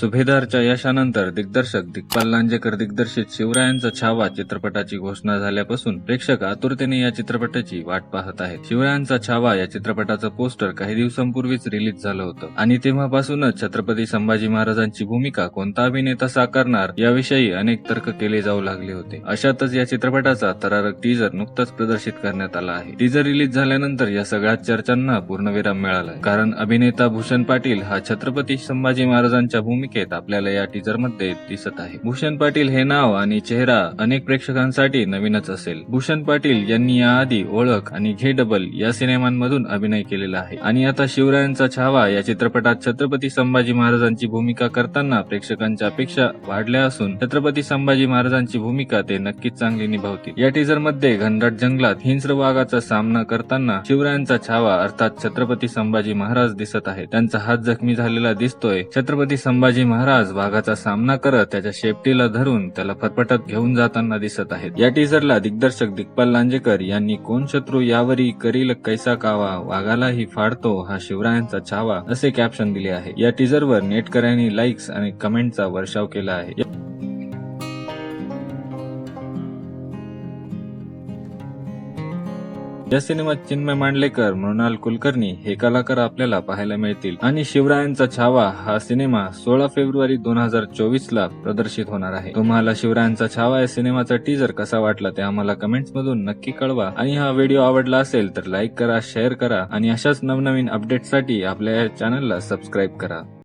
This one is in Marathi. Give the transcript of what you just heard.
सुभेदारच्या यशानंतर दिग्दर्शक दिग्पाल लांजेकर दिग्दर्शित शिवरायांचा छावा चित्रपटाची घोषणा झाल्यापासून प्रेक्षक आतुरतेने या चित्रपटाची वाट पाहत आहेत. शिवरायांचा छावा या चित्रपटाचं पोस्टर काही दिवसांपूर्वीच रिलीज झालं होतं आणि तेव्हापासूनच छत्रपती संभाजी महाराजांची भूमिका कोणता अभिनेता साकारणार याविषयी अनेक तर्क केले जाऊ लागले होते. अशातच या चित्रपटाचा थरारक टीजर नुकताच प्रदर्शित करण्यात आला आहे. टीजर रिलीज झाल्यानंतर या सगळ्या चर्चांना पूर्णविराम मिळालाय, कारण अभिनेता भूषण पाटील हा छत्रपती संभाजी महाराजांच्या भूमिकेत आपल्याला या टीजर मध्ये दिसत आहे. भूषण पाटील हे नाव आणि चेहरा अनेक प्रेक्षकांसाठी नवीनच असेल. भूषण पाटील यांनी याआधी ओळख आणि घे डबल या सिनेमांमधून अभिनय केलेला आहे आणि आता शिवरायांचा छावा या चित्रपटात छत्रपती संभाजी महाराजांची भूमिका करताना प्रेक्षकांच्या अपेक्षा वाढल्या असून छत्रपती संभाजी महाराजांची भूमिका ते नक्कीच चांगली निभावतील. या टीजर मध्ये घनदाट जंगलात हिंस्र वाघाचा सामना करताना शिवरायांचा छावा अर्थात छत्रपती संभाजी महाराज दिसत आहे. त्यांचा हात जखमी झालेला दिसतोय. छत्रपती संभाजी महाराज वाघाचा सामना करत त्याच्या शेपटीला धरून त्याला फरफटत घेऊन जाताना दिसत आहेत. या टीजरला दिग्दर्शक दिग्पाल लांजेकर यांनी कोण शत्रू यावरी करील कैसा कावा, वाघालाही फाडतो हा शिवरायांचा छावा असे कॅप्शन दिले आहे. या टीजरवर नेटकऱ्यांनी लाईक्स आणि कमेंटचा वर्षाव केला आहे. या सिनेमात चिन्मय मांडलेकर, मृणाल कुलकर्णी हे कलाकार आपल्याला पाहायला मिळतील आणि शिवरायांचा छावा हा सिनेमा 16 फेब्रुवारी 2024 ला प्रदर्शित होणार आहे. तुम्हाला शिवरायांचा छावा या सिनेमाचा टीजर कसा वाटला ते आम्हाला कमेंट्स मधून नक्की कळवा आणि हा व्हिडिओ आवडला असेल तर लाईक करा, शेअर करा आणि अशाच नवनवीन अपडेटसाठी आपल्या या चॅनलला सबस्क्राईब करा.